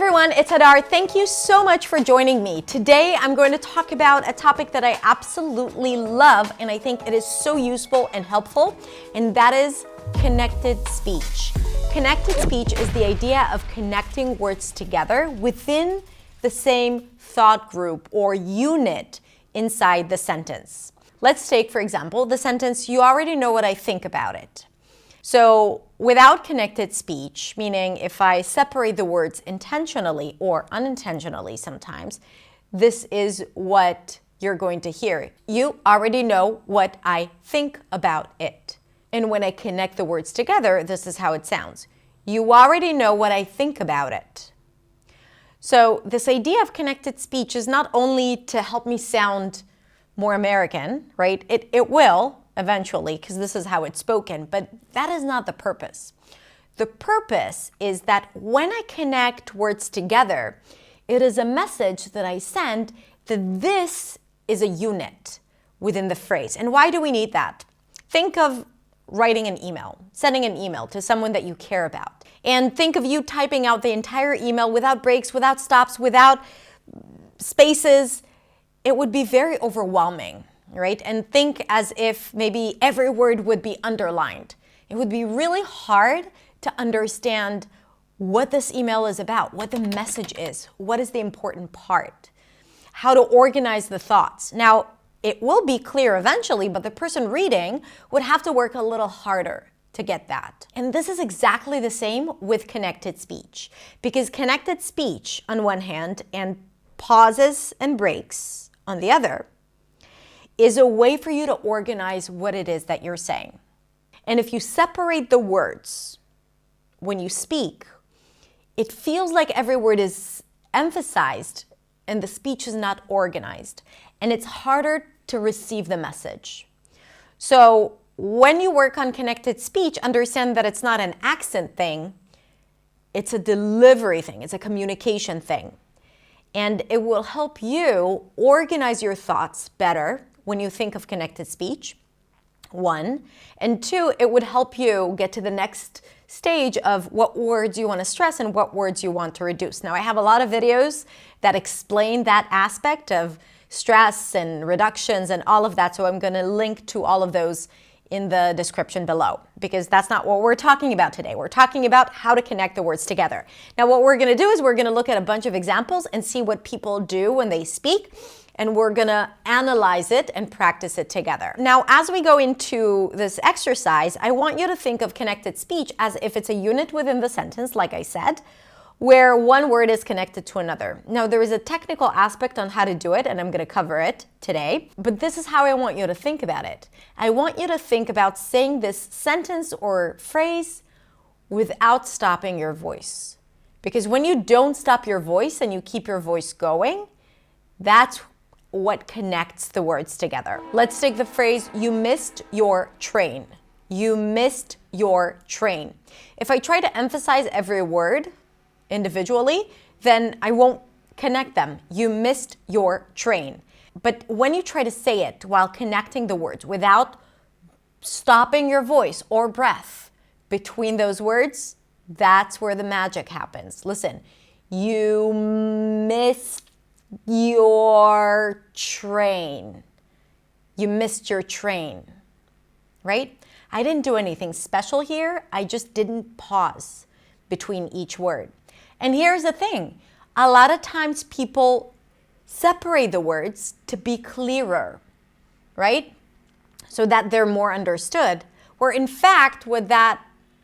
everyone, it's Hadar. Thank you so much for joining me. Today I'm going to talk about a topic that I absolutely love and I think it is so useful and helpful, and that is connected speech. Connected speech is the idea of connecting words together within the same thought group or unit inside the sentence. Let's take, for example, the sentence, "You already know what I think about it." So without connected speech, meaning if I separate the words intentionally or unintentionally sometimes, this is what you're going to hear. You already know what I think about it. And when I connect the words together, this is how it sounds. You already know what I think about it. So this idea of connected speech is not only to help me sound more American, right? It will eventually, because this is how it's spoken, but that is not the purpose. The purpose is that when I connect words together, it is a message that I send that this is a unit within the phrase. And why do we need that? Think of writing an email, sending an email to someone that you care about. And think of you typing out the entire email without breaks, without stops, without spaces. It would be very overwhelming, right? And think as if maybe every word would be underlined. It would be really hard to understand what this email is about, what the message is, what is the important part, how to organize the thoughts. Now, it will be clear eventually, but the person reading would have to work a little harder to get that. And this is exactly the same with connected speech, because connected speech on one hand and pauses and breaks on the other is a way for you to organize what it is that you're saying. And if you separate the words when you speak, it feels like every word is emphasized and the speech is not organized, and it's harder to receive the message. So when you work on connected speech, understand that it's not an accent thing, it's a delivery thing, it's a communication thing. And it will help you organize your thoughts better when you think of connected speech, one. And two, it would help you get to the next stage of what words you want to stress and what words you want to reduce. Now, I have a lot of videos that explain that aspect of stress and reductions and all of that, so I'm going to link to all of those in the description below, because that's not what we're talking about today. We're talking about how to connect the words together. Now, what we're going to do is we're going to look at a bunch of examples and see what people do when they speak, and we're going to analyze it and practice it together. Now, as we go into this exercise, I want you to think of connected speech as if it's a unit within the sentence, like I said, where one word is connected to another. Now, there is a technical aspect on how to do it, and I'm going to cover it today, but this is how I want you to think about it. I want you to think about saying this sentence or phrase without stopping your voice. Because when you don't stop your voice and you keep your voice going, that's what connects the words together. Let's take the phrase, "You missed your train." You missed your train. If I try to emphasize every word individually, then I won't connect them. You missed your train. But when you try to say it while connecting the words without stopping your voice or breath between those words, that's where the magic happens. Listen, you missed your train. You missed your train, right? I didn't do anything special here. I just didn't pause between each word. And here's the thing. A lot of times people separate the words to be clearer, right? So that they're more understood. Where in fact, what that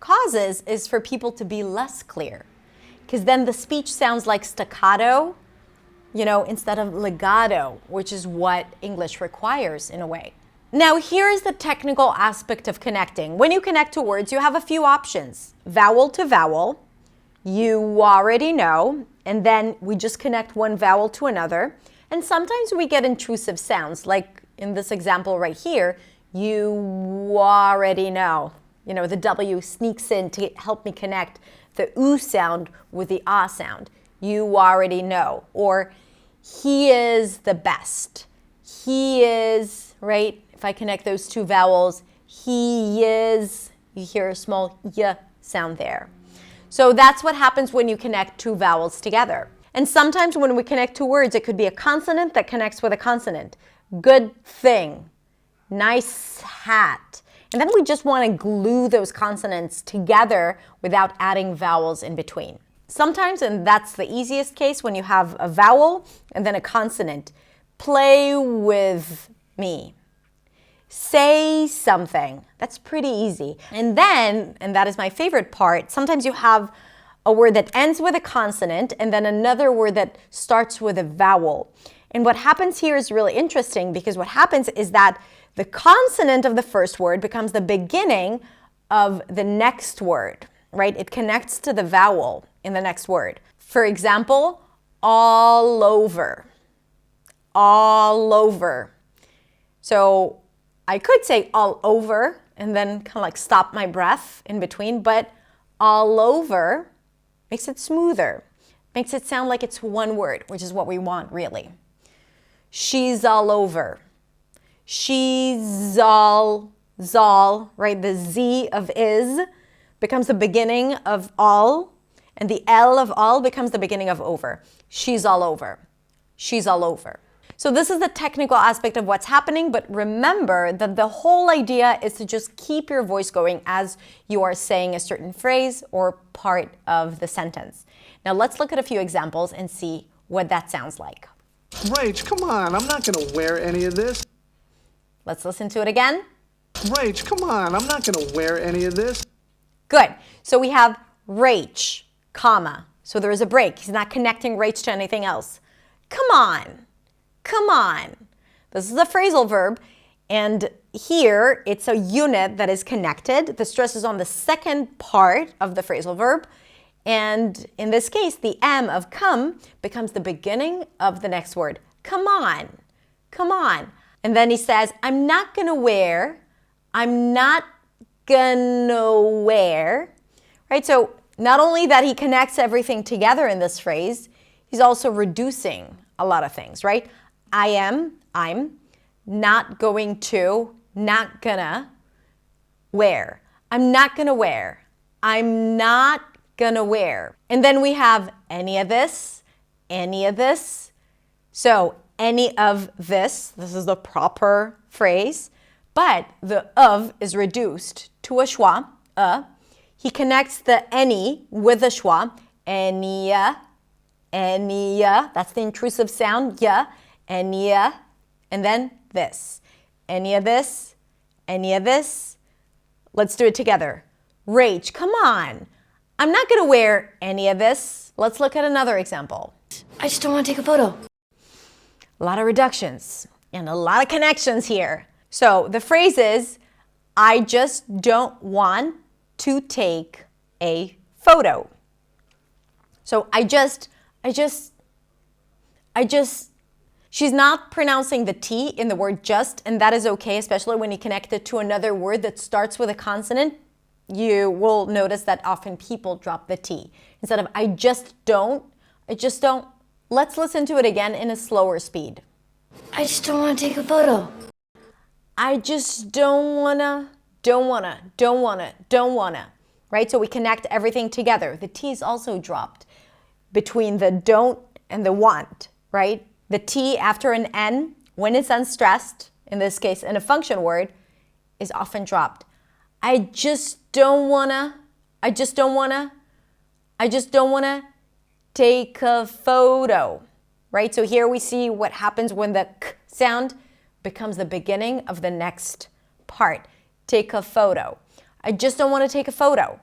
causes is for people to be less clear. Because then the speech sounds like staccato, instead of legato, which is what English requires in a way. Now, here's the technical aspect of connecting. When you connect to words, you have a few options. Vowel to vowel. You already know, and then we just connect one vowel to another. And sometimes we get intrusive sounds, like in this example right here, you already know. The W sneaks in to help me connect the oo sound with the ah sound. You already know. Or he is the best. He is, right? If I connect those two vowels, he is, you hear a small y sound there. So that's what happens when you connect two vowels together. And sometimes when we connect two words, it could be a consonant that connects with a consonant. Good thing, nice hat. And then we just want to glue those consonants together without adding vowels in between. Sometimes, and that's the easiest case, when you have a vowel and then a consonant. Play with me. Say something. That's pretty easy. And then, and that is my favorite part, sometimes you have a word that ends with a consonant and then another word that starts with a vowel. And what happens here is really interesting, because what happens is that the consonant of the first word becomes the beginning of the next word, right? It connects to the vowel in the next word. For example, all over. All over. So I could say all over and then kind of like stop my breath in between, but all over makes it smoother, makes it sound like it's one word, which is what we want really. She's all over. She's all, right? The Z of is becomes the beginning of all, and the L of all becomes the beginning of over. She's all over. She's all over. So this is the technical aspect of what's happening, but remember that the whole idea is to just keep your voice going as you are saying a certain phrase or part of the sentence. Now let's look at a few examples and see what that sounds like. Rach, come on, I'm not gonna wear any of this. Let's listen to it again. Rach, come on, I'm not gonna wear any of this. Good. So we have Rach, comma. So there is a break. He's not connecting Rach to anything else. Come on. Come on. This is a phrasal verb, and here it's a unit that is connected. The stress is on the second part of the phrasal verb, and in this case, the M of come becomes the beginning of the next word. Come on. Come on. And then he says, I'm not gonna wear, I'm not gonna wear, right? So not only that he connects everything together in this phrase, he's also reducing a lot of things, right? I'm not going to, not gonna wear. I'm not gonna wear. I'm not gonna wear. And then we have any of this, any of this. So any of this is the proper phrase, but the of is reduced to a schwa, He connects the any with a schwa, any, that's the intrusive sound, ya, any, and then this. Any of this, any of this. Let's do it together. Rach, come on. I'm not gonna wear any of this. Let's look at another example. I just don't want to take a photo. A lot of reductions and a lot of connections here. So the phrase is, I just don't want to take a photo. So she's not pronouncing the T in the word just, and that is okay, especially when you connect it to another word that starts with a consonant. You will notice that often people drop the T. Instead of I just don't. Let's listen to it again in a slower speed. I just don't want to take a photo. I just don't wanna. Right? So we connect everything together. The T is also dropped between the don't and the want, right? The T after an N, when it's unstressed, in this case in a function word, is often dropped. I just don't wanna take a photo, right? So here we see what happens when the k sound becomes the beginning of the next part. Take a photo. I just don't want to take a photo.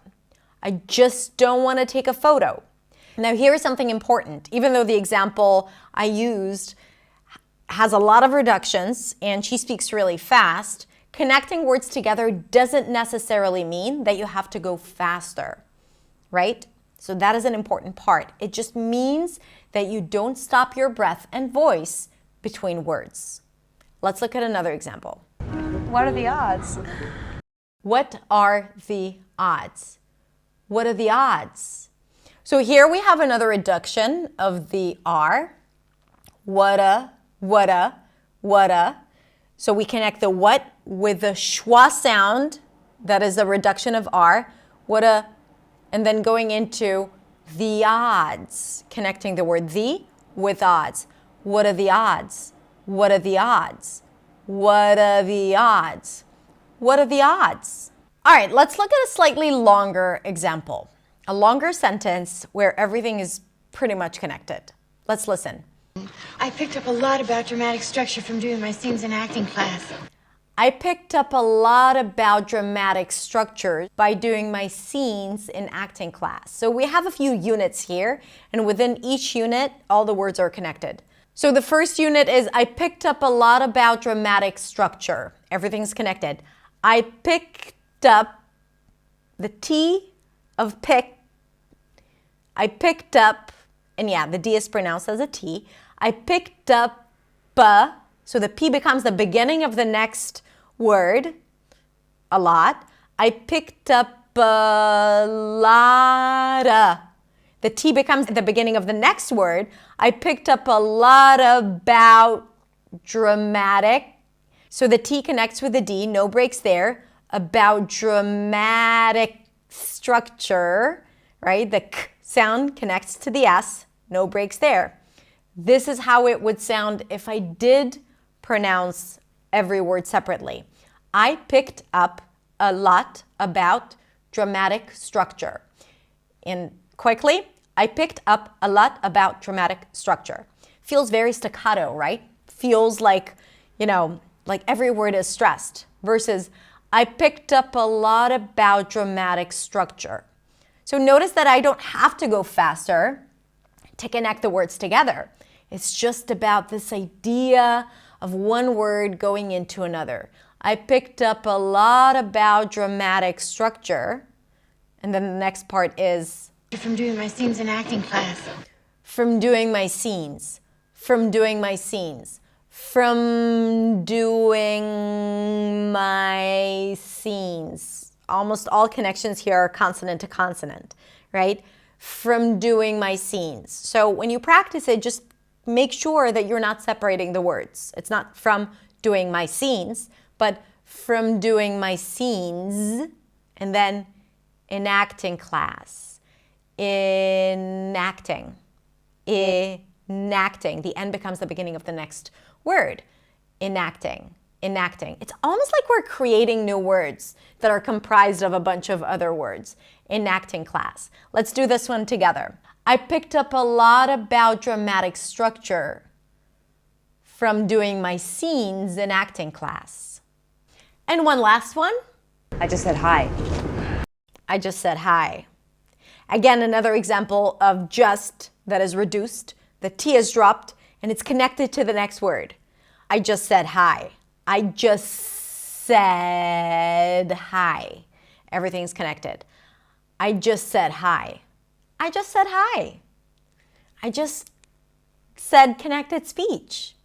I just don't want to take a photo. Now here is something important. Even though the example I used has a lot of reductions and she speaks really fast, connecting words together doesn't necessarily mean that you have to go faster, right? So that is an important part. It just means that you don't stop your breath and voice between words. Let's look at another example. What are the odds? What are the odds? What are the odds? So here we have another reduction of the R. Whata. So we connect the what with the schwa sound, that is a reduction of R. Whata. and then going into the odds, connecting the word the with odds. What are the odds? What are the odds? What are the odds? What are the odds? All right, let's look at a slightly longer example. A longer sentence where everything is pretty much connected. Let's listen. I picked up a lot about dramatic structure from doing my scenes in acting class. I picked up a lot about dramatic structure by doing my scenes in acting class. So we have a few units here, and within each unit, all the words are connected. So the first unit is I picked up a lot about dramatic structure. Everything's connected. I picked up the T of pick. I picked up, and yeah, the D is pronounced as a T. I picked up so the P becomes the beginning of the next word, a lot. I picked up a lot. The T becomes the beginning of the next word. I picked up a lot about dramatic. So the T connects with the D, no breaks there. About dramatic structure, right? The K sound connects to the S, no breaks there. This is how it would sound if I did pronounce every word separately. I picked up a lot about dramatic structure. And quickly, I picked up a lot about dramatic structure. Feels very staccato, right? Feels like, like every word is stressed. Versus, I picked up a lot about dramatic structure. So notice that I don't have to go faster to connect the words together. It's just about this idea of one word going into another. I picked up a lot about dramatic structure. And then the next part is From doing my scenes in acting class. from doing my scenes, from doing my scenes, from doing my scenes. Almost all connections here are consonant to consonant, right? From doing my scenes. So when you practice it, just make sure that you're not separating the words. It's not from doing my scenes, but from doing my scenes, and then enacting class. Enacting. Enacting. The N becomes the beginning of the next word. Enacting. Enacting. It's almost like we're creating new words that are comprised of a bunch of other words. Enacting class. Let's do this one together. I picked up a lot about dramatic structure from doing my scenes in acting class. And one last one. I just said hi. I just said hi. Again, another example of just that is reduced. The T is dropped and it's connected to the next word. I just said hi. I just said hi. Everything's connected. I just said hi. I just said hi. I just said connected speech.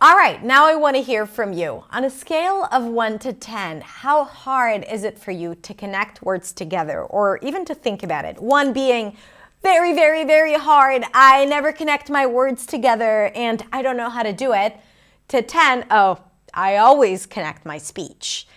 All right, now I want to hear from you. On a scale of 1 to 10, how hard is it for you to connect words together or even to think about it? 1 being very, very, very hard. I never connect my words together and I don't know how to do it. To 10, oh, I always connect my speech.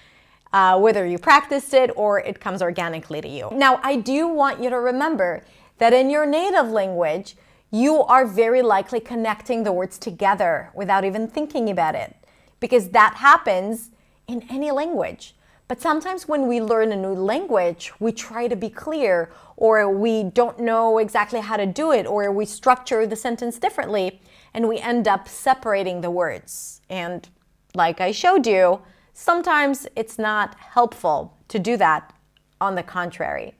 Whether you practiced it or it comes organically to you. Now, I do want you to remember that in your native language, you are very likely connecting the words together without even thinking about it, because that happens in any language. But sometimes when we learn a new language, we try to be clear, or we don't know exactly how to do it, or we structure the sentence differently, and we end up separating the words. And like I showed you, sometimes it's not helpful to do that, on the contrary.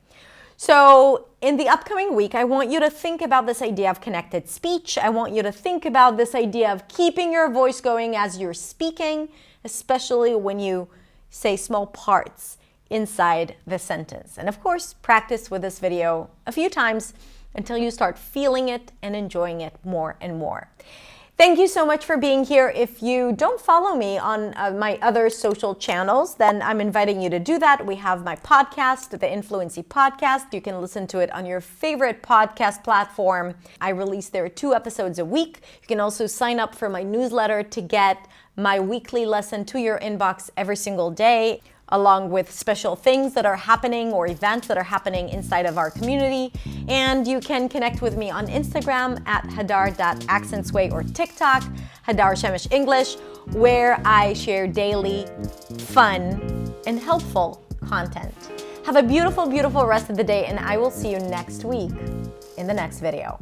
So in the upcoming week, I want you to think about this idea of connected speech. I want you to think about this idea of keeping your voice going as you're speaking, especially when you say small parts inside the sentence. And of course, practice with this video a few times until you start feeling it and enjoying it more and more. Thank you so much for being here. If you don't follow me on my other social channels, then I'm inviting you to do that. We have my podcast, the Influency Podcast. You can listen to it on your favorite podcast platform. I release there 2 episodes a week. You can also sign up for my newsletter to get my weekly lesson to your inbox every single day. along with special things that are happening or events that are happening inside of our community. And you can connect with me on Instagram at hadar.accentsway or TikTok, Hadar Shemesh English, where I share daily fun and helpful content. Have a beautiful, beautiful rest of the day, and I will see you next week in the next video.